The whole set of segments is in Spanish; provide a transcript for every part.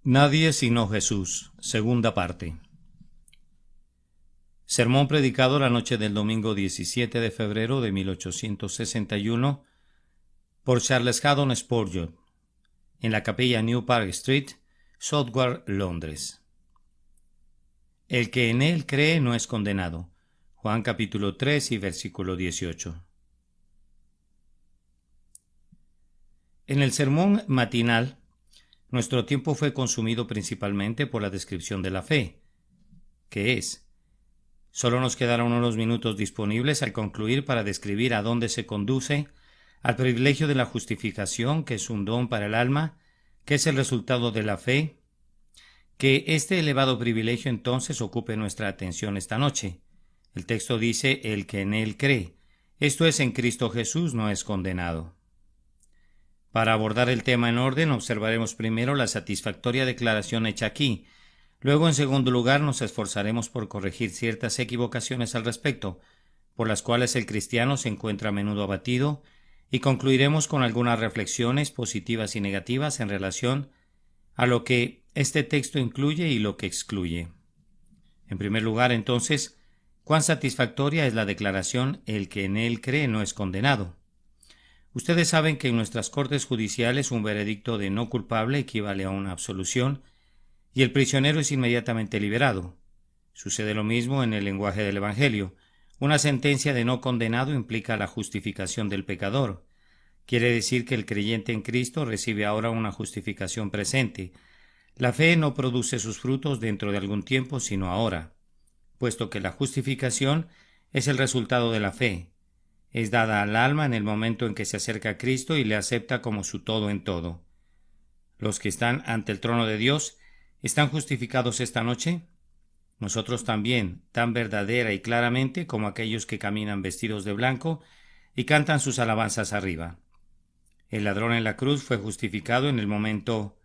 Nadie sino Jesús, segunda parte. Sermón predicado la noche del domingo 17 de febrero de 1861 por Charles Haddon Spurgeon, en la capilla New Park Street, Southwark, Londres. El que en él cree no es condenado. Juan capítulo 3 y versículo 18. En el sermón matinal, nuestro tiempo fue consumido principalmente por la descripción de la fe. ¿Qué es? Solo nos quedaron unos minutos disponibles al concluir para describir a dónde se conduce al privilegio de la justificación, que es un don para el alma, que es el resultado de la fe. Que este elevado privilegio entonces ocupe nuestra atención esta noche. El texto dice: el que en él cree, esto es, en Cristo Jesús, no es condenado. Para abordar el tema en orden, observaremos primero la satisfactoria declaración hecha aquí. Luego, en segundo lugar, nos esforzaremos por corregir ciertas equivocaciones al respecto, por las cuales el cristiano se encuentra a menudo abatido, y concluiremos con algunas reflexiones positivas y negativas en relación a lo que este texto incluye y lo que excluye. En primer lugar, entonces, ¿cuán satisfactoria es la declaración «el que en él cree no es condenado»? Ustedes saben que en nuestras cortes judiciales un veredicto de no culpable equivale a una absolución y el prisionero es inmediatamente liberado. Sucede lo mismo en el lenguaje del Evangelio. Una sentencia de no condenado implica la justificación del pecador. Quiere decir que el creyente en Cristo recibe ahora una justificación presente. La fe no produce sus frutos dentro de algún tiempo, sino ahora, puesto que la justificación es el resultado de la fe. Es dada al alma en el momento en que se acerca a Cristo y le acepta como su todo en todo. Los que están ante el trono de Dios, ¿están justificados esta noche? Nosotros también, tan verdadera y claramente como aquellos que caminan vestidos de blanco y cantan sus alabanzas arriba. El ladrón en la cruz fue justificado en el momento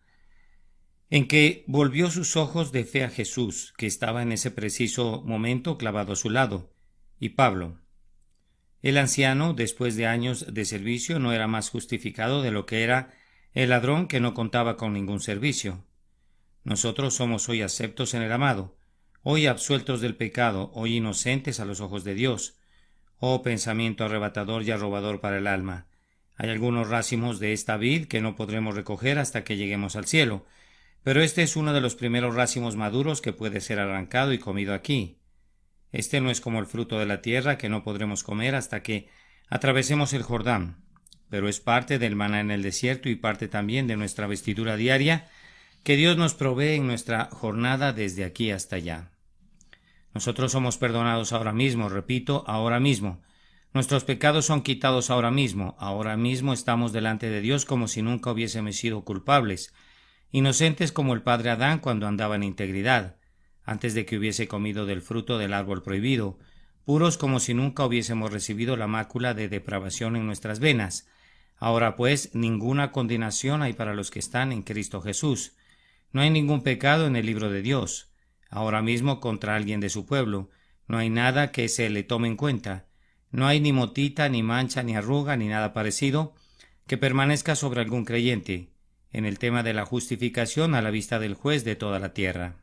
en que volvió sus ojos de fe a Jesús, que estaba en ese preciso momento clavado a su lado, y Pablo. El anciano, después de años de servicio, no era más justificado de lo que era el ladrón que no contaba con ningún servicio. Nosotros somos hoy aceptos en el amado, hoy absueltos del pecado, hoy inocentes a los ojos de Dios. Oh pensamiento arrebatador y arrobador para el alma. Hay algunos racimos de esta vid que no podremos recoger hasta que lleguemos al cielo, pero este es uno de los primeros racimos maduros que puede ser arrancado y comido aquí. Este no es como el fruto de la tierra que no podremos comer hasta que atravesemos el Jordán, pero es parte del maná en el desierto y parte también de nuestra vestidura diaria que Dios nos provee en nuestra jornada desde aquí hasta allá. Nosotros somos perdonados ahora mismo, repito, ahora mismo. Nuestros pecados son quitados ahora mismo estamos delante de Dios como si nunca hubiésemos sido culpables, inocentes como el padre Adán cuando andaba en integridad, antes de que hubiese comido del fruto del árbol prohibido, puros como si nunca hubiésemos recibido la mácula de depravación en nuestras venas. Ahora pues, ninguna condenación hay para los que están en Cristo Jesús. No hay ningún pecado en el libro de Dios. Ahora mismo contra alguien de su pueblo, no hay nada que se le tome en cuenta. No hay ni motita, ni mancha, ni arruga, ni nada parecido que permanezca sobre algún creyente en el tema de la justificación a la vista del juez de toda la tierra.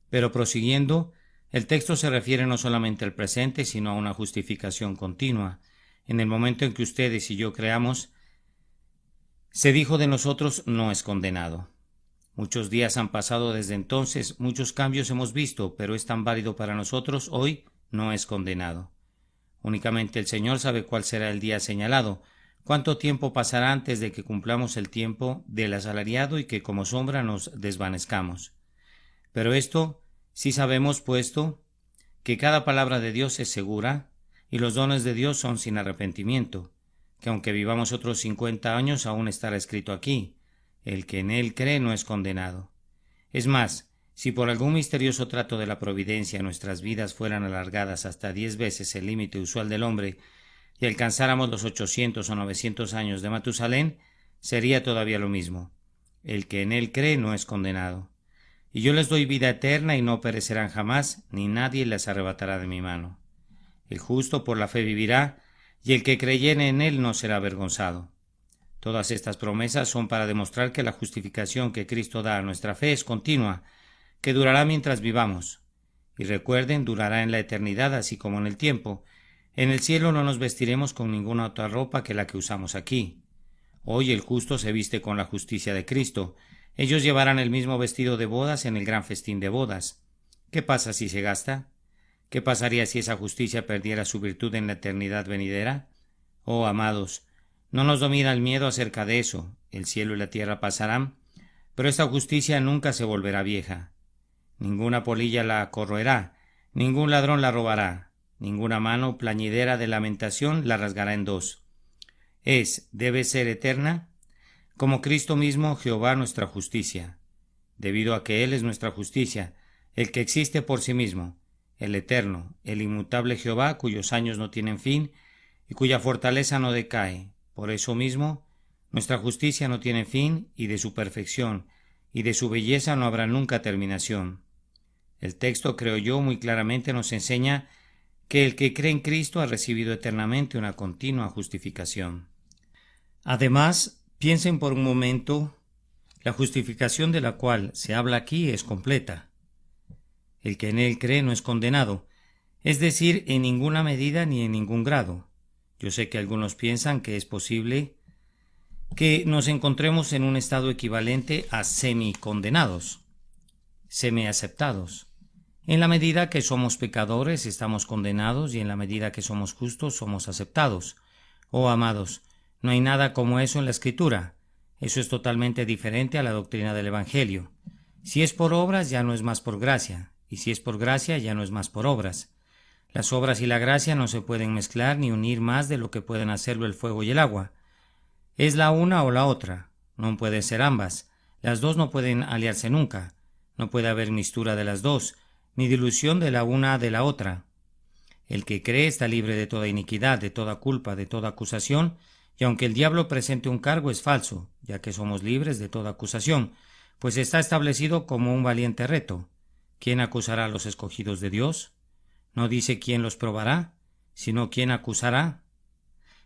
Pero prosiguiendo, el texto se refiere no solamente al presente, sino a una justificación continua. En el momento en que ustedes y yo creamos, se dijo de nosotros: no es condenado. Muchos días han pasado desde entonces, muchos cambios hemos visto, pero es tan válido para nosotros hoy: no es condenado. Únicamente el Señor sabe cuál será el día señalado, cuánto tiempo pasará antes de que cumplamos el tiempo del asalariado y que como sombra nos desvanezcamos. Pero esto sí sabemos, puesto que cada palabra de Dios es segura y los dones de Dios son sin arrepentimiento, que aunque vivamos otros 50 años aún estará escrito aquí: el que en él cree no es condenado. Es más, si por algún misterioso trato de la providencia nuestras vidas fueran alargadas hasta 10 veces el límite usual del hombre y alcanzáramos los 800 o 900 años de Matusalén, sería todavía lo mismo: el que en él cree no es condenado. Y yo les doy vida eterna y no perecerán jamás, ni nadie las arrebatará de mi mano. El justo por la fe vivirá, y el que creyere en él no será avergonzado. Todas estas promesas son para demostrar que la justificación que Cristo da a nuestra fe es continua, que durará mientras vivamos. Y recuerden, durará en la eternidad así como en el tiempo. En el cielo no nos vestiremos con ninguna otra ropa que la que usamos aquí. Hoy el justo se viste con la justicia de Cristo. Ellos llevarán el mismo vestido de bodas en el gran festín de bodas. ¿Qué pasa si se gasta? ¿Qué pasaría si esa justicia perdiera su virtud en la eternidad venidera? Oh, amados, no nos domina el miedo acerca de eso. El cielo y la tierra pasarán, pero esta justicia nunca se volverá vieja. Ninguna polilla la corroerá, ningún ladrón la robará, ninguna mano plañidera de lamentación la rasgará en dos. Debe ser eterna, como Cristo mismo, Jehová nuestra justicia, debido a que Él es nuestra justicia, el que existe por sí mismo, el eterno, el inmutable Jehová, cuyos años no tienen fin y cuya fortaleza no decae. Por eso mismo, nuestra justicia no tiene fin, y de su perfección y de su belleza no habrá nunca terminación. El texto, creo yo, muy claramente nos enseña que el que cree en Cristo ha recibido eternamente una continua justificación. Además, piensen por un momento, la justificación de la cual se habla aquí es completa. El que en él cree no es condenado, es decir, en ninguna medida ni en ningún grado. Yo sé que algunos piensan que es posible que nos encontremos en un estado equivalente a semi-condenados, semi-aceptados. En la medida que somos pecadores estamos condenados, y en la medida que somos justos somos aceptados. Oh, amados, no hay nada como eso en la Escritura. Eso es totalmente diferente a la doctrina del Evangelio. Si es por obras, ya no es más por gracia, y si es por gracia, ya no es más por obras. Las obras y la gracia no se pueden mezclar ni unir más de lo que pueden hacerlo el fuego y el agua. Es la una o la otra, no pueden ser ambas. Las dos no pueden aliarse nunca. No puede haber mixtura de las dos, ni dilución de la una de la otra. El que cree está libre de toda iniquidad, de toda culpa, de toda acusación, y aunque el diablo presente un cargo es falso, ya que somos libres de toda acusación, pues está establecido como un valiente reto. ¿Quién acusará a los escogidos de Dios? No dice quién los probará, sino quién acusará.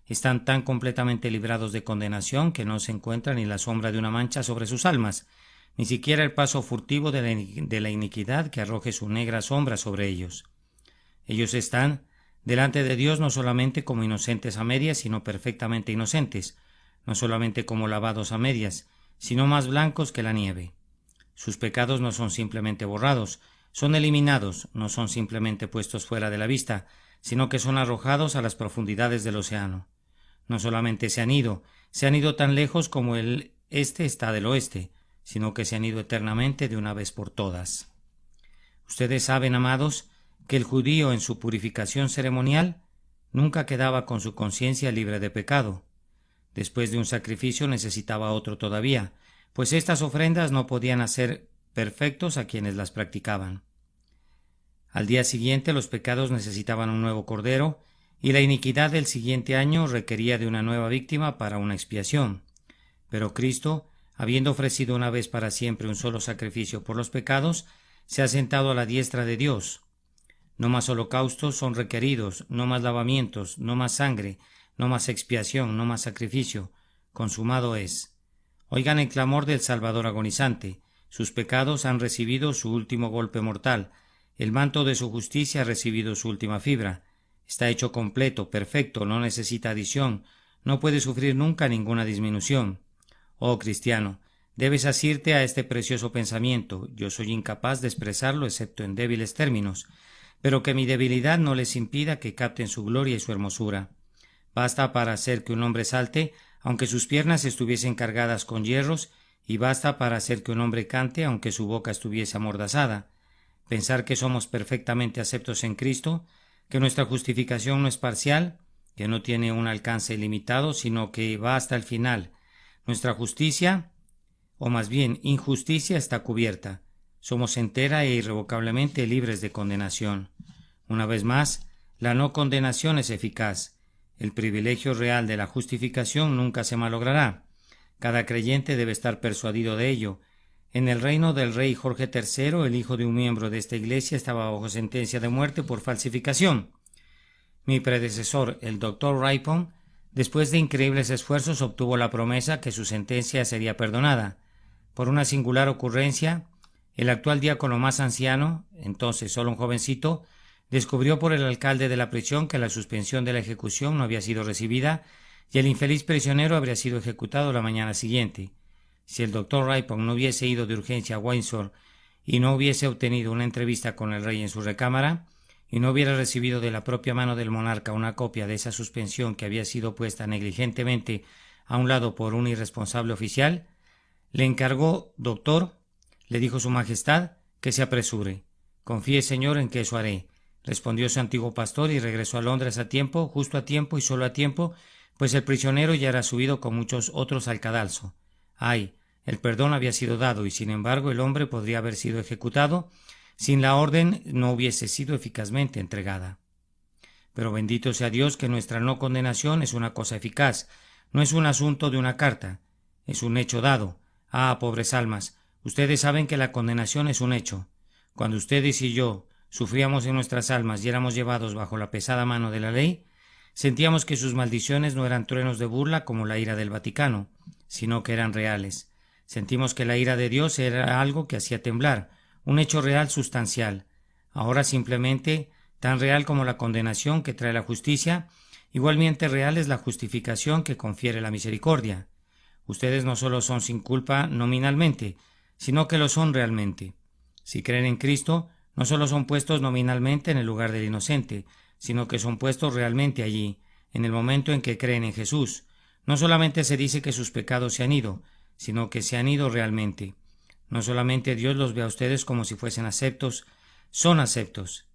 Están tan completamente librados de condenación que no se encuentra ni la sombra de una mancha sobre sus almas, ni siquiera el paso furtivo de la iniquidad que arroje su negra sombra sobre ellos. Ellos están delante de Dios no solamente como inocentes a medias, sino perfectamente inocentes, no solamente como lavados a medias, sino más blancos que la nieve. Sus pecados no son simplemente borrados, son eliminados, no son simplemente puestos fuera de la vista, sino que son arrojados a las profundidades del océano. No solamente se han ido tan lejos como el este está del oeste, sino que se han ido eternamente de una vez por todas. Ustedes saben, amados, que el judío en su purificación ceremonial nunca quedaba con su conciencia libre de pecado. Después de un sacrificio necesitaba otro todavía, pues estas ofrendas no podían hacer perfectos a quienes las practicaban. Al día siguiente los pecados necesitaban un nuevo cordero, y la iniquidad del siguiente año requería de una nueva víctima para una expiación. Pero Cristo, habiendo ofrecido una vez para siempre un solo sacrificio por los pecados, se ha sentado a la diestra de Dios. No más holocaustos son requeridos, no más lavamientos, no más sangre, no más expiación, no más sacrificio. Consumado es. Oigan el clamor del Salvador agonizante. Sus pecados han recibido su último golpe mortal. El manto de su justicia ha recibido su última fibra. Está hecho completo, perfecto, no necesita adición, no puede sufrir nunca ninguna disminución. Oh cristiano, debes asirte a este precioso pensamiento. Yo soy incapaz de expresarlo excepto en débiles términos, pero que mi debilidad no les impida que capten su gloria y su hermosura. Basta para hacer que un hombre salte, aunque sus piernas estuviesen cargadas con hierros, y basta para hacer que un hombre cante, aunque su boca estuviese amordazada. Pensar que somos perfectamente aceptos en Cristo, que nuestra justificación no es parcial, que no tiene un alcance ilimitado, sino que va hasta el final. Nuestra justicia, o más bien injusticia, está cubierta. Somos entera e irrevocablemente libres de condenación. Una vez más, la no condenación es eficaz. El privilegio real de la justificación nunca se malogrará. Cada creyente debe estar persuadido de ello. En el reino del rey Jorge III, el hijo de un miembro de esta iglesia estaba bajo sentencia de muerte por falsificación. Mi predecesor, el Dr. Ripon, Después de increíbles esfuerzos obtuvo la promesa que su sentencia sería perdonada. Por una singular ocurrencia, el actual diácono más anciano, entonces solo un jovencito, descubrió por el alcalde de la prisión que la suspensión de la ejecución no había sido recibida y el infeliz prisionero habría sido ejecutado la mañana siguiente. Si el doctor Ripon no hubiese ido de urgencia a Windsor y no hubiese obtenido una entrevista con el rey en su recámara, y no hubiera recibido de la propia mano del monarca una copia de esa suspensión que había sido puesta negligentemente a un lado por un irresponsable oficial, le encargó, doctor, le dijo su majestad, que se apresure. Confíe, señor, en que eso haré, respondió su antiguo pastor, y regresó a Londres a tiempo, justo a tiempo y solo a tiempo, pues el prisionero ya era subido con muchos otros al cadalso. Ay, el perdón había sido dado, y sin embargo el hombre podría haber sido ejecutado sin la orden no hubiese sido eficazmente entregada. Pero bendito sea Dios que nuestra no condenación es una cosa eficaz, no es un asunto de una carta, es un hecho dado. Ah, pobres almas, ustedes saben que la condenación es un hecho. Cuando ustedes y yo sufríamos en nuestras almas y éramos llevados bajo la pesada mano de la ley, sentíamos que sus maldiciones no eran truenos de burla como la ira del Vaticano, sino que eran reales. Sentimos que la ira de Dios era algo que hacía temblar, un hecho real sustancial. Ahora simplemente, tan real como la condenación que trae la justicia, igualmente real es la justificación que confiere la misericordia. Ustedes no solo son sin culpa nominalmente, sino que lo son realmente. Si creen en Cristo, no solo son puestos nominalmente en el lugar del inocente, sino que son puestos realmente allí, en el momento en que creen en Jesús. No solamente se dice que sus pecados se han ido, sino que se han ido realmente. No solamente Dios los ve a ustedes como si fuesen aceptos, son aceptos.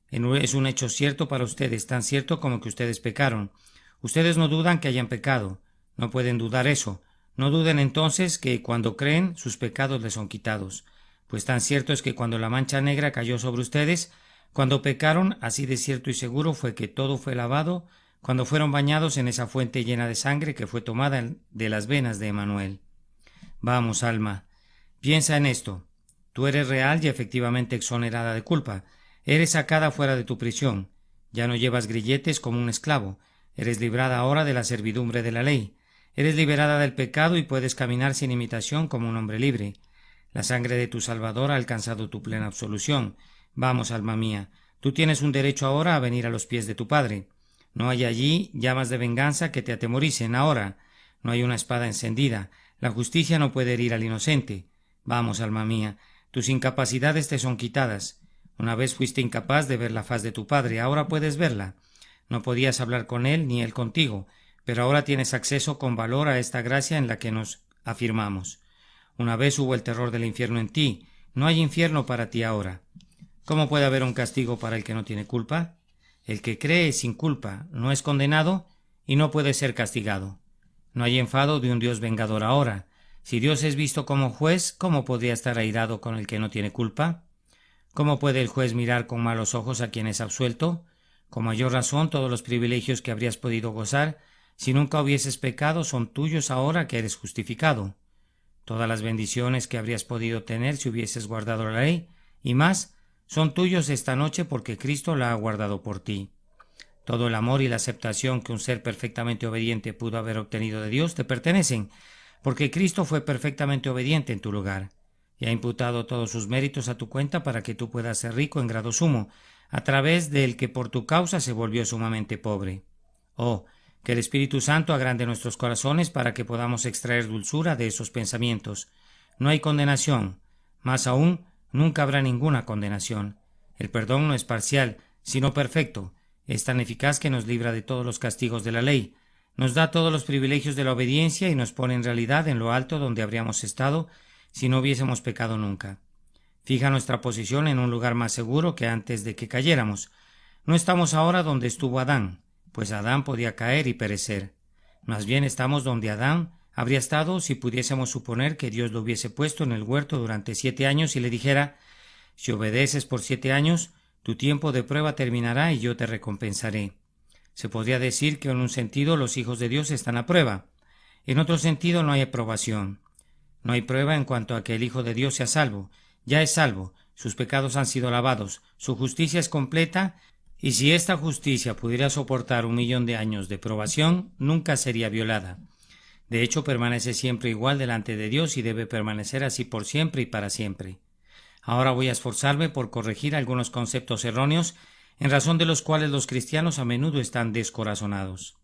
Es un hecho cierto para ustedes, tan cierto como que ustedes pecaron. Ustedes no dudan que hayan pecado, no pueden dudar eso. No duden entonces que cuando creen sus pecados les son quitados, pues tan cierto es que cuando la mancha negra cayó sobre ustedes, cuando pecaron, así de cierto y seguro fue que todo fue lavado, cuando fueron bañados en esa fuente llena de sangre que fue tomada de las venas de Emmanuel. Vamos, alma, piensa en esto. Tú eres real y efectivamente exonerada de culpa. Eres sacada fuera de tu prisión. Ya no llevas grilletes como un esclavo. Eres librada ahora de la servidumbre de la ley. Eres liberada del pecado y puedes caminar sin imitación como un hombre libre. La sangre de tu Salvador ha alcanzado tu plena absolución. Vamos, alma mía, tú tienes un derecho ahora a venir a los pies de tu Padre. No hay allí llamas de venganza que te atemoricen ahora. No hay una espada encendida. La justicia no puede herir al inocente. Vamos, alma mía, tus incapacidades te son quitadas. Una vez fuiste incapaz de ver la faz de tu Padre, ahora puedes verla. No podías hablar con Él ni Él contigo, pero ahora tienes acceso con valor a esta gracia en la que nos afirmamos. Una vez hubo el terror del infierno en ti, no hay infierno para ti ahora. ¿Cómo puede haber un castigo para el que no tiene culpa? El que cree sin culpa no es condenado y no puede ser castigado. No hay enfado de un Dios vengador ahora. Si Dios es visto como juez, ¿cómo podría estar airado con el que no tiene culpa? ¿Cómo puede el juez mirar con malos ojos a quien es absuelto? Con mayor razón, todos los privilegios que habrías podido gozar si nunca hubieses pecado son tuyos ahora que eres justificado. Todas las bendiciones que habrías podido tener si hubieses guardado la ley, y más, son tuyos esta noche porque Cristo la ha guardado por ti. Todo el amor y la aceptación que un ser perfectamente obediente pudo haber obtenido de Dios te pertenecen, porque Cristo fue perfectamente obediente en tu lugar, y ha imputado todos sus méritos a tu cuenta para que tú puedas ser rico en grado sumo, a través del que por tu causa se volvió sumamente pobre. Oh, que el Espíritu Santo agrande nuestros corazones para que podamos extraer dulzura de esos pensamientos. No hay condenación, más aún, nunca habrá ninguna condenación. El perdón no es parcial, sino perfecto. Es tan eficaz que nos libra de todos los castigos de la ley, nos da todos los privilegios de la obediencia y nos pone en realidad en lo alto donde habríamos estado si no hubiésemos pecado nunca. Fija nuestra posición en un lugar más seguro que antes de que cayéramos. No estamos ahora donde estuvo Adán, pues Adán podía caer y perecer. Más bien estamos donde Adán habría estado si pudiésemos suponer que Dios lo hubiese puesto en el huerto durante 7 años y le dijera: si obedeces por 7 años, tu tiempo de prueba terminará y yo te recompensaré. Se podría decir que en un sentido los hijos de Dios están a prueba. En otro sentido no hay aprobación. No hay prueba en cuanto a que el Hijo de Dios sea salvo. Ya es salvo, sus pecados han sido lavados, su justicia es completa Y si esta justicia pudiera soportar 1.000.000 de años de probación, nunca sería violada. De hecho, permanece siempre igual delante de Dios y debe permanecer así por siempre y para siempre. Ahora voy a esforzarme por corregir algunos conceptos erróneos en razón de los cuales los cristianos a menudo están descorazonados.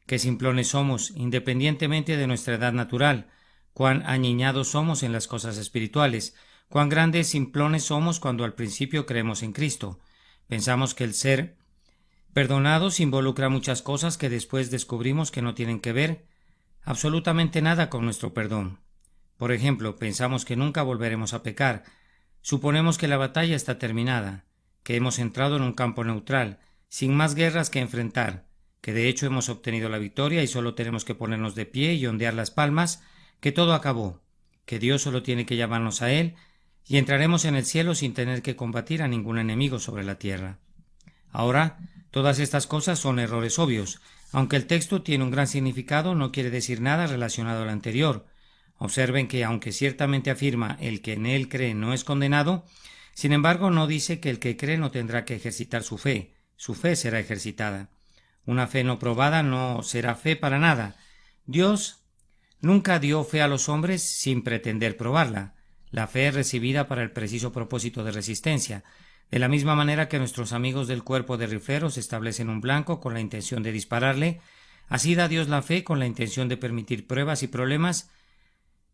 Qué simplones somos, independientemente de nuestra edad natural, cuán añiñados somos en las cosas espirituales, cuán grandes simplones somos cuando al principio creemos en Cristo. Pensamos que el ser perdonados involucra muchas cosas que después descubrimos que no tienen que ver absolutamente nada con nuestro perdón. Por ejemplo, pensamos que nunca volveremos a pecar. Suponemos que la batalla está terminada, que hemos entrado en un campo neutral, sin más guerras que enfrentar, que de hecho hemos obtenido la victoria y solo tenemos que ponernos de pie y ondear las palmas, que todo acabó, que Dios solo tiene que llamarnos a Él y entraremos en el cielo sin tener que combatir a ningún enemigo sobre la tierra. Ahora, todas estas cosas son errores obvios. Aunque el texto tiene un gran significado, no quiere decir nada relacionado al anterior. Observen que, aunque ciertamente afirma el que en él cree no es condenado, sin embargo no dice que el que cree no tendrá que ejercitar su fe será ejercitada. Una fe no probada no será fe para nada. Dios nunca dio fe a los hombres sin pretender probarla. La fe es recibida para el preciso propósito de resistencia, de la misma manera que nuestros amigos del cuerpo de rifleros establecen un blanco con la intención de dispararle. Así da Dios la fe con la intención de permitir pruebas y problemas,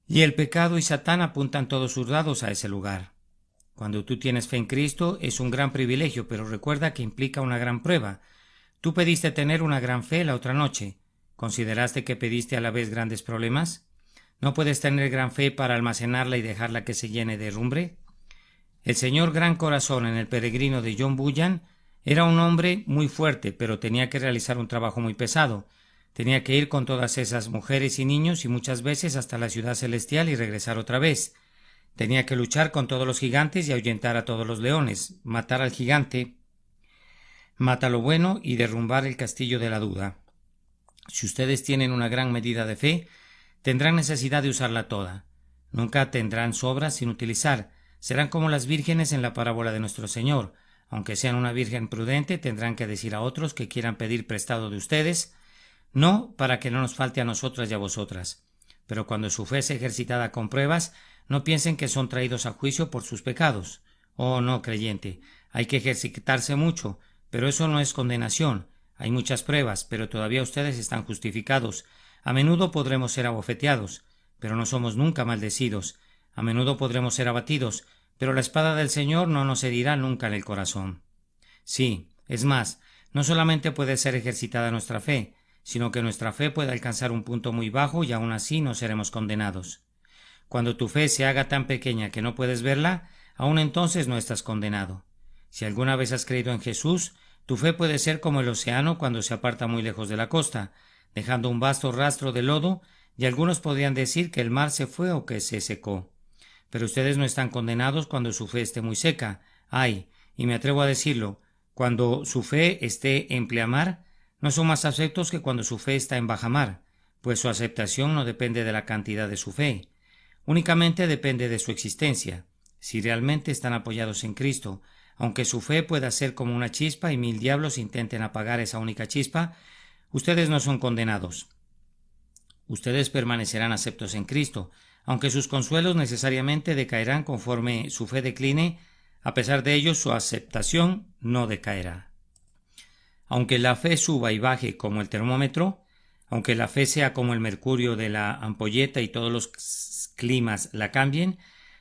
y el pecado y Satán apuntan todos sus dados a ese lugar. Cuando tú tienes fe en Cristo es un gran privilegio, pero recuerda que implica una gran prueba. Tú pediste tener una gran fe la otra noche. ¿Consideraste que pediste a la vez grandes problemas? ¿No puedes tener gran fe para almacenarla y dejarla que se llene de herrumbre? El señor Gran Corazón en El peregrino de John Bunyan era un hombre muy fuerte, pero tenía que realizar un trabajo muy pesado. Tenía que ir con todas esas mujeres y niños y muchas veces hasta la ciudad celestial y regresar otra vez. Tenía que luchar con todos los gigantes y ahuyentar a todos los leones, matar al gigante, mata lo bueno y derrumbar el castillo de la duda. Si ustedes tienen una gran medida de fe, tendrán necesidad de usarla toda. Nunca tendrán sobras sin utilizar. Serán como las vírgenes en la parábola de nuestro Señor. Aunque sean una virgen prudente, tendrán que decir a otros que quieran pedir prestado de ustedes, no para que no nos falte a nosotras y a vosotras. Pero cuando su fe es ejercitada con pruebas, no piensen que son traídos a juicio por sus pecados. Oh, no, creyente, hay que ejercitarse mucho, pero eso no es condenación. Hay muchas pruebas, pero todavía ustedes están justificados. A menudo podremos ser abofeteados, pero no somos nunca maldecidos. A menudo podremos ser abatidos, pero la espada del Señor no nos herirá nunca en el corazón. Sí, es más, no solamente puede ser ejercitada nuestra fe, sino que nuestra fe puede alcanzar un punto muy bajo y aún así no seremos condenados. Cuando tu fe se haga tan pequeña que no puedes verla, aún entonces no estás condenado. Si alguna vez has creído en Jesús, tu fe puede ser como el océano cuando se aparta muy lejos de la costa, dejando un vasto rastro de lodo, y algunos podrían decir que el mar se fue o que se secó. Pero ustedes no están condenados cuando su fe esté muy seca. Ay, y me atrevo a decirlo, cuando su fe esté en pleamar, no son más aceptos que cuando su fe está en bajamar, pues su aceptación no depende de la cantidad de su fe, únicamente depende de su existencia. Si realmente están apoyados en Cristo, aunque su fe pueda ser como una chispa y 1000 diablos intenten apagar esa única chispa, ustedes no son condenados. Ustedes permanecerán aceptos en Cristo, aunque sus consuelos necesariamente decaerán conforme su fe decline. A pesar de ello, su aceptación no decaerá. Aunque la fe suba y baje como el termómetro, aunque la fe sea como el mercurio de la ampolleta y todos los climas la cambien,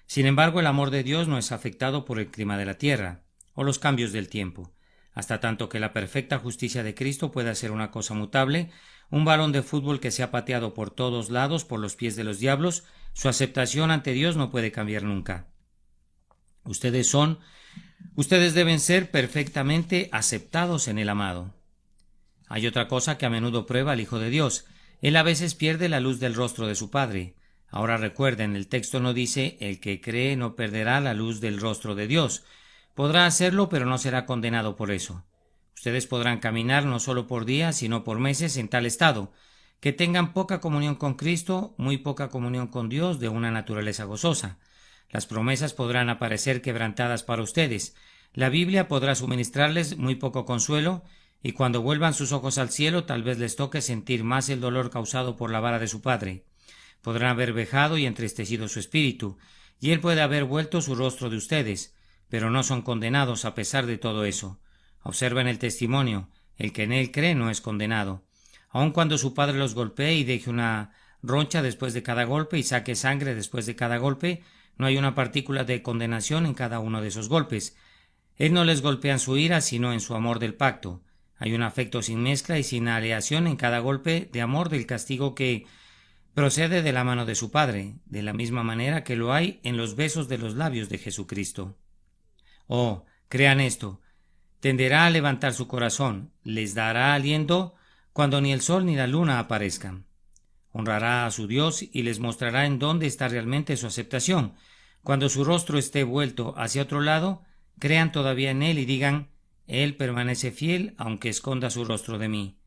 sin embargo el amor de Dios no es afectado por el clima de la tierra o los cambios del tiempo. Hasta tanto que la perfecta justicia de Cristo pueda ser una cosa mutable, un balón de fútbol que sea pateado por todos lados por los pies de los diablos, su aceptación ante Dios no puede cambiar nunca. Ustedes deben ser perfectamente aceptados en el amado. Hay otra cosa que a menudo prueba al Hijo de Dios. Él a veces pierde la luz del rostro de su Padre. Ahora recuerden, el texto no dice el que cree no perderá la luz del rostro de Dios. Podrá hacerlo, pero no será condenado por eso. Ustedes podrán caminar no solo por días, sino por meses en tal estado, que tengan poca comunión con Cristo, muy poca comunión con Dios de una naturaleza gozosa. Las promesas podrán aparecer quebrantadas para ustedes. La Biblia podrá suministrarles muy poco consuelo, y cuando vuelvan sus ojos al cielo tal vez les toque sentir más el dolor causado por la vara de su padre. Podrán haber vejado y entristecido su espíritu, y él puede haber vuelto su rostro de ustedes, pero no son condenados a pesar de todo eso. Observen el testimonio: el que en él cree no es condenado. Aun cuando su padre los golpee y deje una roncha después de cada golpe y saque sangre después de cada golpe, no hay una partícula de condenación en cada uno de esos golpes. Él no les golpea en su ira, sino en su amor del pacto. Hay un afecto sin mezcla y sin aleación en cada golpe de amor del castigo que procede de la mano de su Padre, de la misma manera que lo hay en los besos de los labios de Jesucristo. Oh, crean esto: tenderá a levantar su corazón, les dará aliento cuando ni el sol ni la luna aparezcan. Honrará a su Dios y les mostrará en dónde está realmente su aceptación. Cuando su rostro esté vuelto hacia otro lado, crean todavía en él y digan: Él permanece fiel aunque esconda su rostro de mí.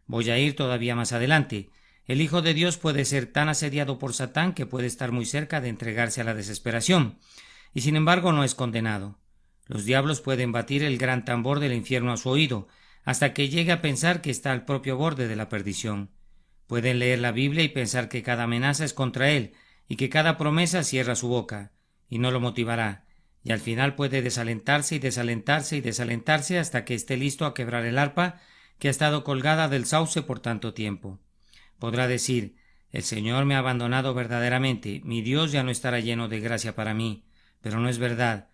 Voy a ir todavía más adelante. El Hijo de Dios puede ser tan asediado por Satán que puede estar muy cerca de entregarse a la desesperación, y sin embargo no es condenado. Los diablos pueden batir el gran tambor del infierno a su oído, hasta que llegue a pensar que está al propio borde de la perdición. Pueden leer la Biblia y pensar que cada amenaza es contra él, y que cada promesa cierra su boca, y no lo motivará, y al final puede desalentarse y desalentarse y desalentarse hasta que esté listo a quebrar el arpa que ha estado colgada del sauce por tanto tiempo. Podrá decir: el Señor me ha abandonado verdaderamente, mi Dios ya no estará lleno de gracia para mí. Pero no es verdad.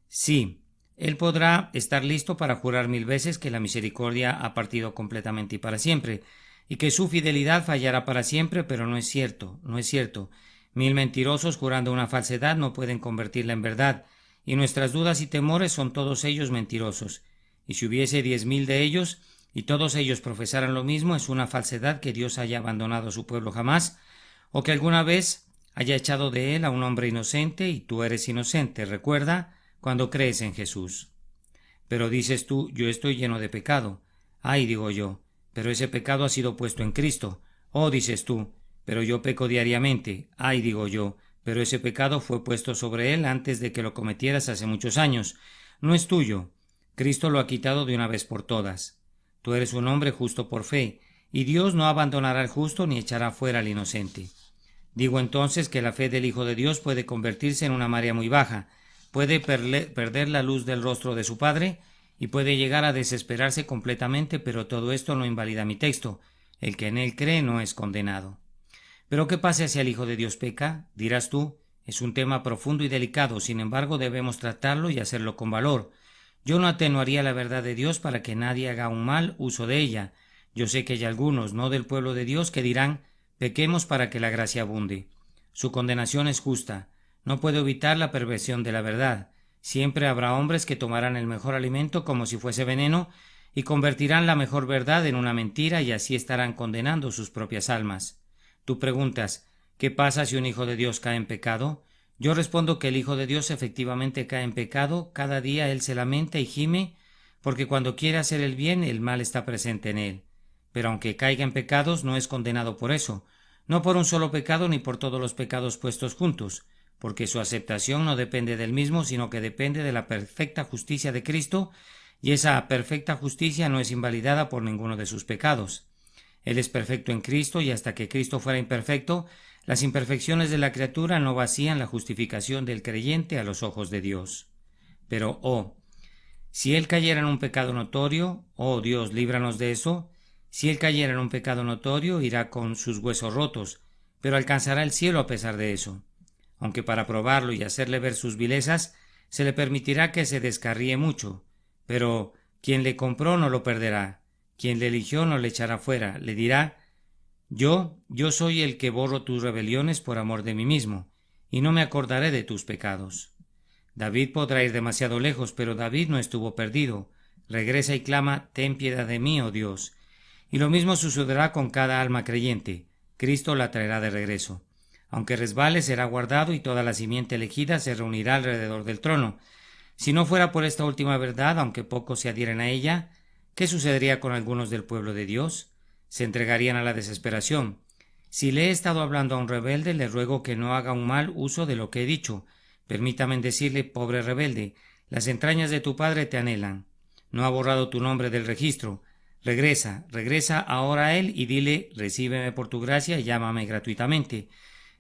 Sí, él podrá estar listo para jurar 1000 veces que la misericordia ha partido completamente y para siempre, y que su fidelidad fallará para siempre, pero no es cierto, no es cierto. 1000 mentirosos jurando una falsedad no pueden convertirla en verdad, y nuestras dudas y temores son todos ellos mentirosos. Y si hubiese 10,000 de ellos, y todos ellos profesaran lo mismo, es una falsedad que Dios haya abandonado a su pueblo jamás, o que alguna vez haya echado de él a un hombre inocente, y tú eres inocente, recuerda, cuando crees en Jesús. Pero dices tú: yo estoy lleno de pecado. Ay, digo yo, pero ese pecado ha sido puesto en Cristo. Oh, dices tú, pero yo peco diariamente. Ay, digo yo, pero ese pecado fue puesto sobre él antes de que lo cometieras hace muchos años. No es tuyo. Cristo lo ha quitado de una vez por todas. Tú eres un hombre justo por fe, y Dios no abandonará al justo ni echará fuera al inocente. Digo entonces que la fe del Hijo de Dios puede convertirse en una marea muy baja, puede perder la luz del rostro de su Padre, y puede llegar a desesperarse completamente, pero todo esto no invalida mi texto: el que en él cree no es condenado. ¿Pero qué pasa si el Hijo de Dios peca?, dirás tú. Es un tema profundo y delicado, sin embargo debemos tratarlo y hacerlo con valor. Yo no atenuaría la verdad de Dios para que nadie haga un mal uso de ella. Yo sé que hay algunos, no del pueblo de Dios, que dirán: pequemos para que la gracia abunde. Su condenación es justa. No puedo evitar la perversión de la verdad. Siempre habrá hombres que tomarán el mejor alimento como si fuese veneno y convertirán la mejor verdad en una mentira, y así estarán condenando sus propias almas. Tú preguntas: ¿qué pasa si un hijo de Dios cae en pecado? Yo respondo que el Hijo de Dios efectivamente cae en pecado. Cada día él se lamenta y gime, porque cuando quiere hacer el bien, el mal está presente en él. Pero aunque caiga en pecados, no es condenado por eso, no por un solo pecado ni por todos los pecados puestos juntos, porque su aceptación no depende del mismo, sino que depende de la perfecta justicia de Cristo, y esa perfecta justicia no es invalidada por ninguno de sus pecados. Él es perfecto en Cristo, y hasta que Cristo fuera imperfecto, las imperfecciones de la criatura no vacían la justificación del creyente a los ojos de Dios. Pero, si él cayera en un pecado notorio, oh Dios, líbranos de eso, si él cayera en un pecado notorio, irá con sus huesos rotos, pero alcanzará el cielo a pesar de eso. Aunque para probarlo y hacerle ver sus vilezas, se le permitirá que se descarríe mucho, pero quien le compró no lo perderá, quien le eligió no le echará fuera, le dirá: yo soy el que borro tus rebeliones por amor de mí mismo, y no me acordaré de tus pecados. David podrá ir demasiado lejos, pero David no estuvo perdido. Regresa y clama: ten piedad de mí, oh Dios. Y lo mismo sucederá con cada alma creyente. Cristo la traerá de regreso. Aunque resbale, será guardado, y toda la simiente elegida se reunirá alrededor del trono. Si no fuera por esta última verdad, aunque pocos se adhieren a ella, ¿qué sucedería con algunos del pueblo de Dios? Se entregarían a la desesperación. Si le he estado hablando a un rebelde, le ruego que no haga un mal uso de lo que he dicho. Permítame decirle: pobre rebelde, Las entrañas de tu padre te anhelan. No ha borrado tu nombre del registro. Regresa ahora a él y dile: recíbeme por tu gracia y llámame gratuitamente.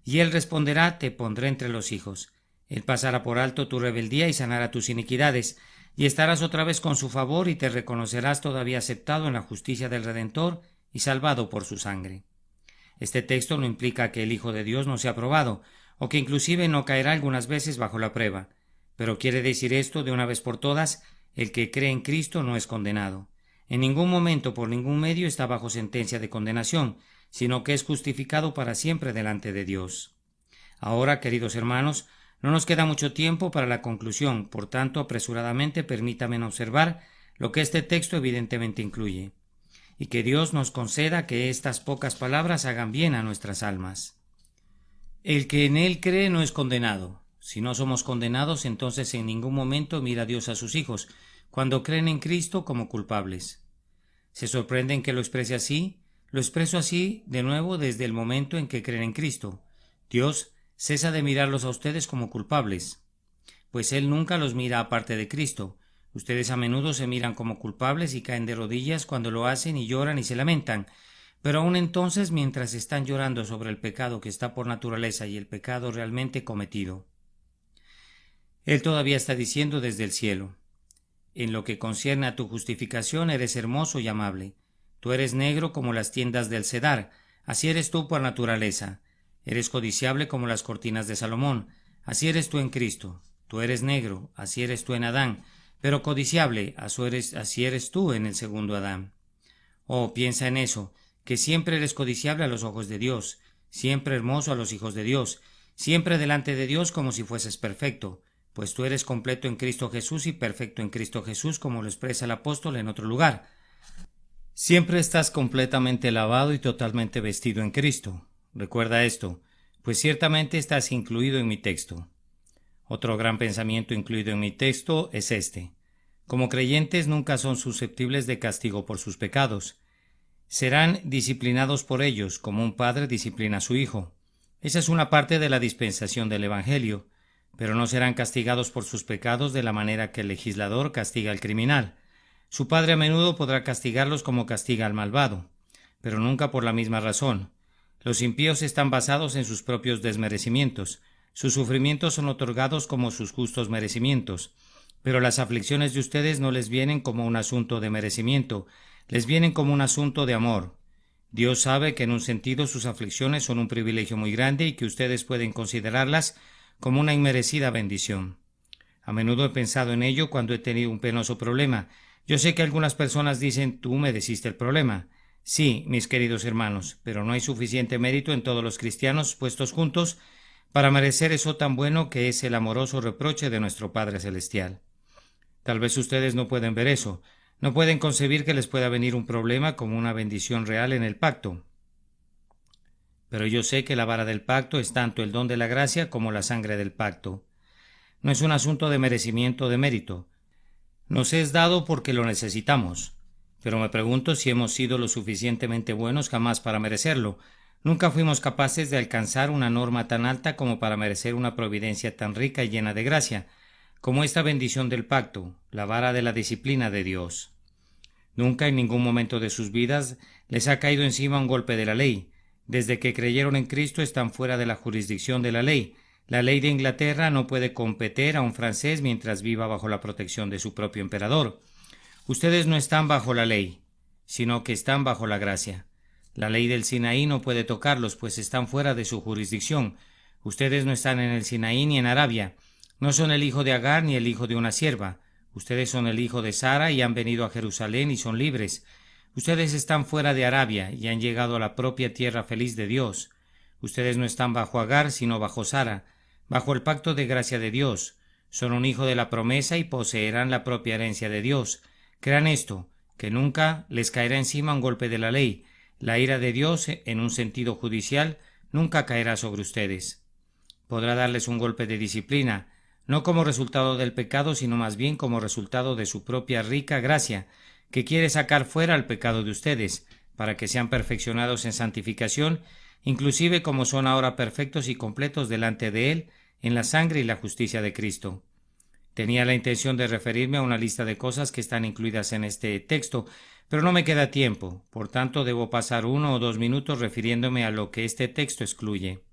Y él responderá: te pondré entre los hijos. Él pasará por alto tu rebeldía y sanará tus iniquidades, y estarás otra vez con su favor y te reconocerás todavía aceptado en la justicia del Redentor y salvado por su sangre. Este texto no implica que el Hijo de Dios no sea probado, o que inclusive no caerá algunas veces bajo la prueba, pero quiere decir esto de una vez por todas: el que cree en Cristo no es condenado. En ningún momento, por ningún medio, está bajo sentencia de condenación, sino que es justificado para siempre delante de Dios. Ahora, queridos hermanos, no nos queda mucho tiempo para la conclusión, por tanto, apresuradamente permítanme observar lo que este texto evidentemente incluye, y que Dios nos conceda que estas pocas palabras hagan bien a nuestras almas. El que en Él cree no es condenado. Si no somos condenados, entonces en ningún momento mira Dios a sus hijos, cuando creen en Cristo, como culpables. ¿Se sorprenden que lo exprese así? Lo expreso así de nuevo desde el momento en que creen en Cristo. Dios cesa de mirarlos a ustedes como culpables, pues Él nunca los mira aparte de Cristo. Ustedes a menudo se miran como culpables y caen de rodillas cuando lo hacen y lloran y se lamentan, pero aún entonces, mientras están llorando sobre el pecado que está por naturaleza y el pecado realmente cometido, Él todavía está diciendo desde el cielo: en lo que concierne a tu justificación eres hermoso y amable. Tú eres negro como las tiendas del Cedar, así eres tú por naturaleza. Eres codiciable como las cortinas de Salomón, así eres tú en Cristo. Tú eres negro, así eres tú en Adán, pero codiciable, así eres tú en el segundo Adán. Oh, piensa en eso, que siempre eres codiciable a los ojos de Dios, siempre hermoso a los hijos de Dios, siempre delante de Dios como si fueses perfecto, pues tú eres completo en Cristo Jesús y perfecto en Cristo Jesús, como lo expresa el apóstol en otro lugar. Siempre estás completamente lavado y totalmente vestido en Cristo. Recuerda esto, pues ciertamente estás incluido en mi texto. Otro gran pensamiento incluido en mi texto es este: como creyentes nunca son susceptibles de castigo por sus pecados. Serán disciplinados por ellos, como un padre disciplina a su hijo. Esa es una parte de la dispensación del Evangelio, pero no serán castigados por sus pecados de la manera que el legislador castiga al criminal. Su padre a menudo podrá castigarlos como castiga al malvado, pero nunca por la misma razón. Los impíos están basados en sus propios desmerecimientos. Sus sufrimientos son otorgados como sus justos merecimientos, pero las aflicciones de ustedes no les vienen como un asunto de merecimiento, les vienen como un asunto de amor. Dios sabe que en un sentido sus aflicciones son un privilegio muy grande y que ustedes pueden considerarlas como una inmerecida bendición. A menudo he pensado en ello cuando he tenido un penoso problema. Yo sé que algunas personas dicen: tú mereciste el problema. Sí, mis queridos hermanos, pero no hay suficiente mérito en todos los cristianos puestos juntos para merecer eso tan bueno que es el amoroso reproche de nuestro Padre Celestial. Tal vez ustedes no pueden ver eso, no pueden concebir que les pueda venir un problema como una bendición real en el pacto. Pero yo sé que la vara del pacto es tanto el don de la gracia como la sangre del pacto. No es un asunto de merecimiento o de mérito. Nos es dado porque lo necesitamos. Pero me pregunto si hemos sido lo suficientemente buenos jamás para merecerlo. Nunca fuimos capaces de alcanzar una norma tan alta como para merecer una providencia tan rica y llena de gracia, como esta bendición del pacto, la vara de la disciplina de Dios. Nunca en ningún momento de sus vidas les ha caído encima un golpe de la ley. Desde que creyeron en Cristo están fuera de la jurisdicción de la ley. La ley de Inglaterra no puede competir a un francés mientras viva bajo la protección de su propio emperador. Ustedes no están bajo la ley, sino que están bajo la gracia. La ley del Sinaí no puede tocarlos, pues están fuera de su jurisdicción. Ustedes no están en el Sinaí ni en Arabia. No son el hijo de Agar ni el hijo de una sierva. Ustedes son el hijo de Sara y han venido a Jerusalén y son libres. Ustedes están fuera de Arabia y han llegado a la propia tierra feliz de Dios. Ustedes no están bajo Agar, sino bajo Sara, bajo el pacto de gracia de Dios. Son un hijo de la promesa y poseerán la propia herencia de Dios. Crean esto, que nunca les caerá encima un golpe de la ley. La ira de Dios, en un sentido judicial, nunca caerá sobre ustedes. Podrá darles un golpe de disciplina, no como resultado del pecado, sino más bien como resultado de su propia rica gracia, que quiere sacar fuera al pecado de ustedes, para que sean perfeccionados en santificación, inclusive como son ahora perfectos y completos delante de Él, en la sangre y la justicia de Cristo. Tenía la intención de referirme a una lista de cosas que están incluidas en este texto, pero no me queda tiempo, por tanto debo pasar 1 o 2 minutos refiriéndome a lo que este texto excluye.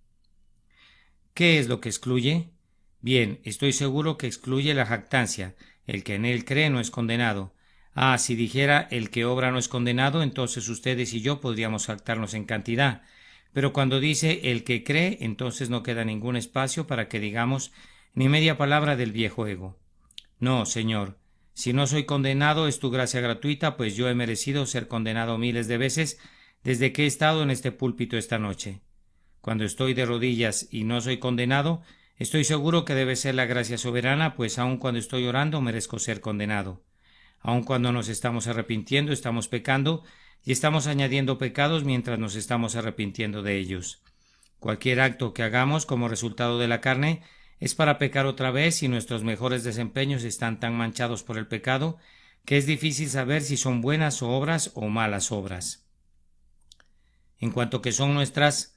¿Qué es lo que excluye? Bien, estoy seguro que excluye la jactancia. El que en él cree no es condenado. Si dijera el que obra no es condenado, entonces ustedes y yo podríamos jactarnos en cantidad. Pero cuando dice el que cree, entonces no queda ningún espacio para que digamos ni media palabra del viejo ego. No, Señor. Si no soy condenado, es tu gracia gratuita, pues yo he merecido ser condenado miles de veces desde que he estado en este púlpito esta noche. Cuando estoy de rodillas y no soy condenado, estoy seguro que debe ser la gracia soberana, pues aun cuando estoy orando merezco ser condenado. Aun cuando nos estamos arrepintiendo, estamos pecando y estamos añadiendo pecados mientras nos estamos arrepintiendo de ellos. Cualquier acto que hagamos como resultado de la carne es para pecar otra vez y nuestros mejores desempeños están tan manchados por el pecado que es difícil saber si son buenas obras o malas obras. En cuanto que son nuestras,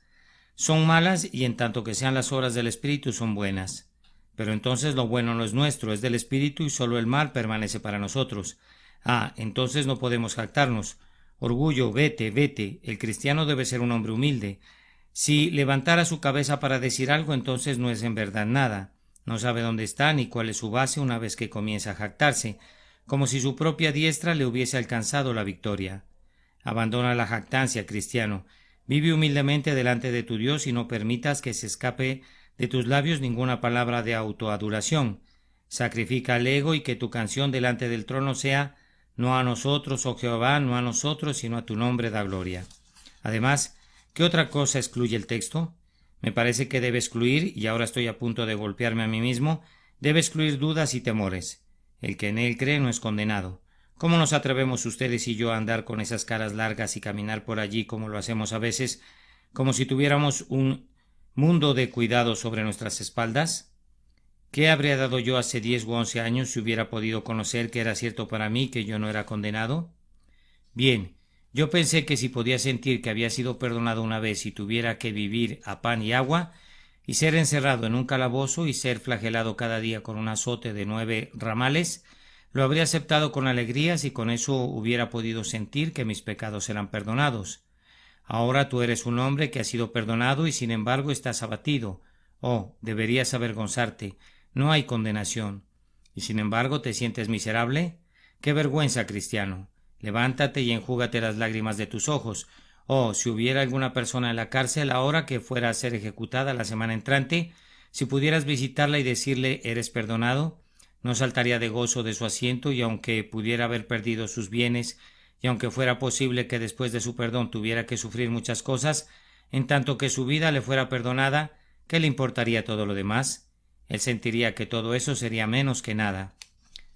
son malas, y en tanto que sean las obras del Espíritu son buenas. Pero entonces lo bueno no es nuestro, es del Espíritu, y solo el mal permanece para nosotros. Entonces no podemos jactarnos. Orgullo, vete, vete. El cristiano debe ser un hombre humilde. Si levantara su cabeza para decir algo, entonces no es en verdad nada. No sabe dónde está ni cuál es su base una vez que comienza a jactarse, como si su propia diestra le hubiese alcanzado la victoria. Abandona la jactancia, cristiano. Vive humildemente delante de tu Dios y no permitas que se escape de tus labios ninguna palabra de autoadulación. Sacrifica al ego y que tu canción delante del trono sea: no a nosotros, oh Jehová, no a nosotros, sino a tu nombre da gloria. Además, ¿qué otra cosa excluye el texto? Me parece que debe excluir, y ahora estoy a punto de golpearme a mí mismo, debe excluir dudas y temores. El que en él cree no es condenado. ¿Cómo nos atrevemos ustedes y yo a andar con esas caras largas y caminar por allí como lo hacemos a veces, como si tuviéramos un mundo de cuidado sobre nuestras espaldas? ¿Qué habría dado yo hace 10 u 11 años si hubiera podido conocer que era cierto para mí que yo no era condenado? Bien, yo pensé que si podía sentir que había sido perdonado una vez y tuviera que vivir a pan y agua, y ser encerrado en un calabozo y ser flagelado cada día con un azote de 9 ramales, lo habría aceptado con alegría si con eso hubiera podido sentir que mis pecados eran perdonados. Ahora tú eres un hombre que ha sido perdonado y sin embargo estás abatido. Deberías avergonzarte. No hay condenación. ¿Y sin embargo te sientes miserable? ¡Qué vergüenza, cristiano! Levántate y enjúgate las lágrimas de tus ojos. Si hubiera alguna persona en la cárcel ahora que fuera a ser ejecutada la semana entrante, si pudieras visitarla y decirle «¿Eres perdonado?», no saltaría de gozo de su asiento, y aunque pudiera haber perdido sus bienes, y aunque fuera posible que después de su perdón tuviera que sufrir muchas cosas, en tanto que su vida le fuera perdonada, ¿qué le importaría todo lo demás? Él sentiría que todo eso sería menos que nada.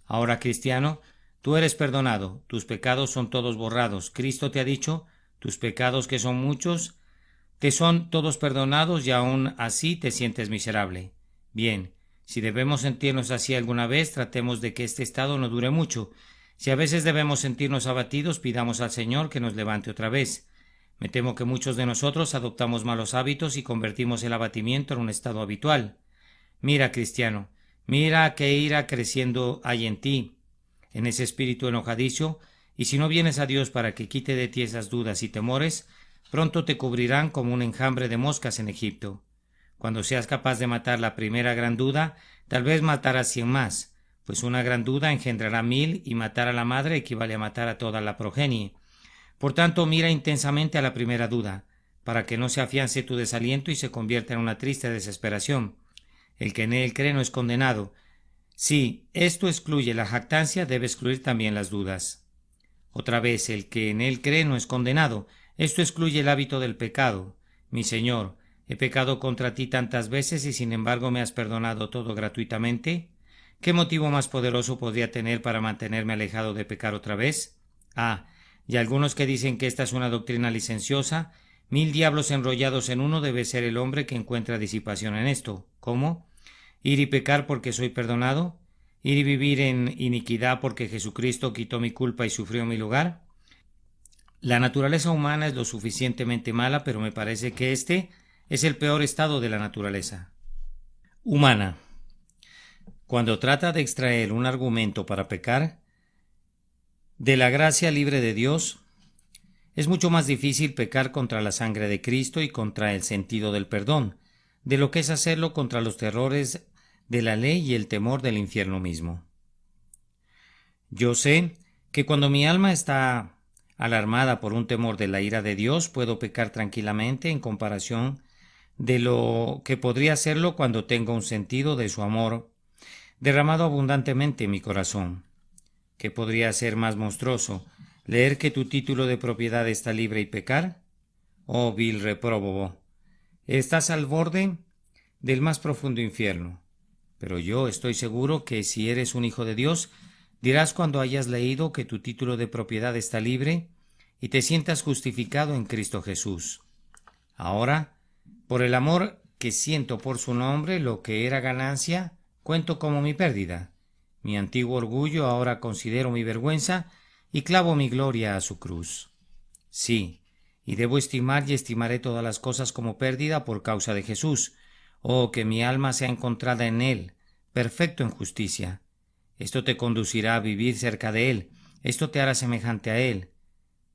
Ahora, cristiano, tú eres perdonado, tus pecados son todos borrados. Cristo te ha dicho: tus pecados, que son muchos, te son todos perdonados, y aún así te sientes miserable. Bien, si debemos sentirnos así alguna vez, tratemos de que este estado no dure mucho. Si a veces debemos sentirnos abatidos, pidamos al Señor que nos levante otra vez. Me temo que muchos de nosotros adoptamos malos hábitos y convertimos el abatimiento en un estado habitual. Mira, cristiano, mira qué ira creciendo hay en ti, en ese espíritu enojadizo, y si no vienes a Dios para que quite de ti esas dudas y temores, pronto te cubrirán como un enjambre de moscas en Egipto. Cuando seas capaz de matar la primera gran duda, tal vez matarás 100 más, pues una gran duda engendrará 1000, y matar a la madre equivale a matar a toda la progenie. Por tanto, mira intensamente a la primera duda, para que no se afiance tu desaliento y se convierta en una triste desesperación. El que en él cree no es condenado. Si esto excluye la jactancia, debe excluir también las dudas. Otra vez, el que en él cree no es condenado. Esto excluye el hábito del pecado. Mi Señor, ¿he pecado contra ti tantas veces y sin embargo me has perdonado todo gratuitamente? ¿Qué motivo más poderoso podría tener para mantenerme alejado de pecar otra vez? Y algunos que dicen que esta es una doctrina licenciosa. 1000 diablos enrollados en uno debe ser el hombre que encuentra disipación en esto. ¿Cómo? ¿Ir y pecar porque soy perdonado? ¿Ir y vivir en iniquidad porque Jesucristo quitó mi culpa y sufrió mi lugar? La naturaleza humana es lo suficientemente mala, pero me parece que este es el peor estado de la naturaleza humana. Cuando trata de extraer un argumento para pecar de la gracia libre de Dios, es mucho más difícil pecar contra la sangre de Cristo y contra el sentido del perdón, de lo que es hacerlo contra los terrores de la ley y el temor del infierno mismo. Yo sé que cuando mi alma está alarmada por un temor de la ira de Dios, puedo pecar tranquilamente en comparación de lo que podría hacerlo cuando tengo un sentido de su amor derramado abundantemente en mi corazón. ¿Qué podría ser más monstruoso? ¿Leer que tu título de propiedad está libre y pecar? Oh vil repróbobo, estás al borde del más profundo infierno. Pero yo estoy seguro que si eres un hijo de Dios, dirás cuando hayas leído que tu título de propiedad está libre y te sientas justificado en Cristo Jesús. Ahora, por el amor que siento por su nombre, lo que era ganancia, cuento como mi pérdida. Mi antiguo orgullo ahora considero mi vergüenza y clavo mi gloria a su cruz. Sí, y debo estimar y estimaré todas las cosas como pérdida por causa de Jesús. Oh, que mi alma sea encontrada en Él, perfecto en justicia. Esto te conducirá a vivir cerca de Él, esto te hará semejante a Él.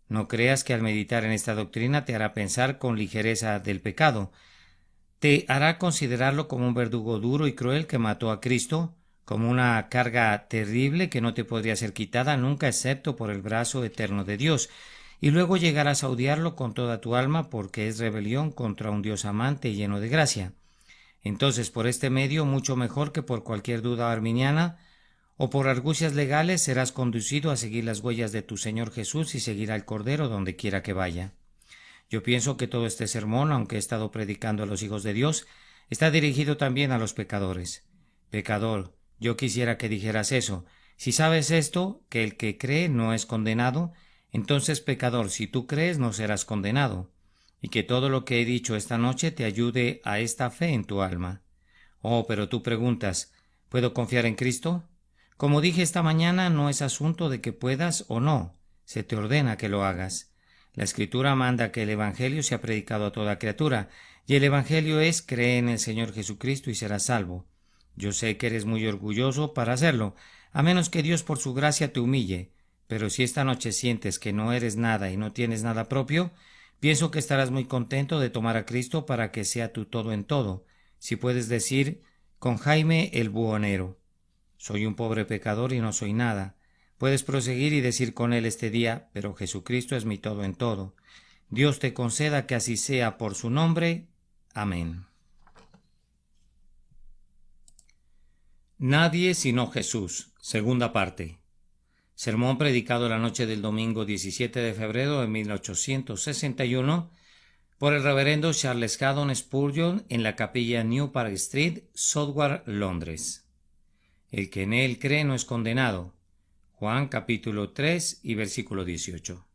No creas que al meditar en esta doctrina te hará pensar con ligereza del pecado. Te hará considerarlo como un verdugo duro y cruel que mató a Cristo, como una carga terrible que no te podría ser quitada nunca excepto por el brazo eterno de Dios, y luego llegarás a odiarlo con toda tu alma porque es rebelión contra un Dios amante y lleno de gracia. Entonces, por este medio, mucho mejor que por cualquier duda arminiana o por argucias legales, serás conducido a seguir las huellas de tu Señor Jesús y seguir al Cordero donde quiera que vaya. Yo pienso que todo este sermón, aunque he estado predicando a los hijos de Dios, está dirigido también a los pecadores. Pecador, yo quisiera que dijeras eso. Si sabes esto, que el que cree no es condenado, entonces, pecador, si tú crees no serás condenado. Y que todo lo que he dicho esta noche te ayude a esta fe en tu alma. Oh, pero tú preguntas, ¿puedo confiar en Cristo? Como dije esta mañana, no es asunto de que puedas o no, se te ordena que lo hagas. La Escritura manda que el Evangelio sea predicado a toda criatura, y el Evangelio es cree en el Señor Jesucristo y serás salvo. Yo sé que eres muy orgulloso para hacerlo, a menos que Dios por su gracia te humille, pero si esta noche sientes que no eres nada y no tienes nada propio, pienso que estarás muy contento de tomar a Cristo para que sea tu todo en todo, si puedes decir con Jaime el buhonero: soy un pobre pecador y no soy nada. Puedes proseguir y decir con él este día: pero Jesucristo es mi todo en todo. Dios te conceda que así sea por su nombre. Amén. Nadie sino Jesús. Segunda parte. Sermón predicado la noche del domingo 17 de febrero de 1861 por el reverendo Charles Haddon Spurgeon en la capilla New Park Street, Southwark, Londres. El que en él cree no es condenado. Juan capítulo 3 y versículo 18.